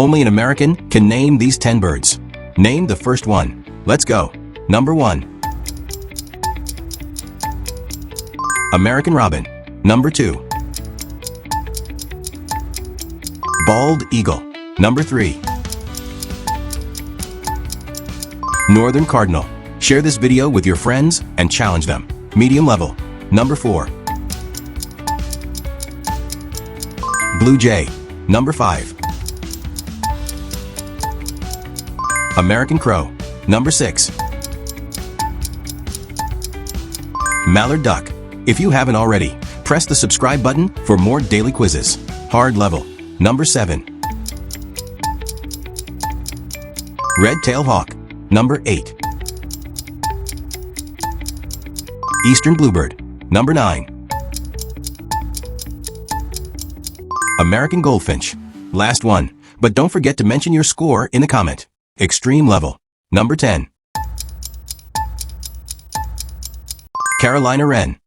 Only an American can name these 10 birds. Name the first one. Let's go. Number 1. American robin. Number 2. Bald eagle. Number 3. Northern cardinal. Share this video with your friends and challenge them. Medium level. Number 4. Blue jay. Number 5. American crow. Number 6. Mallard duck. If you haven't already, press the subscribe button for more daily quizzes. Hard level. Number 7. Red-tailed hawk. Number 8. Eastern bluebird. Number 9. American goldfinch. Last one, but don't forget to mention your score in the comment. Extreme level. Number 10. Carolina wren.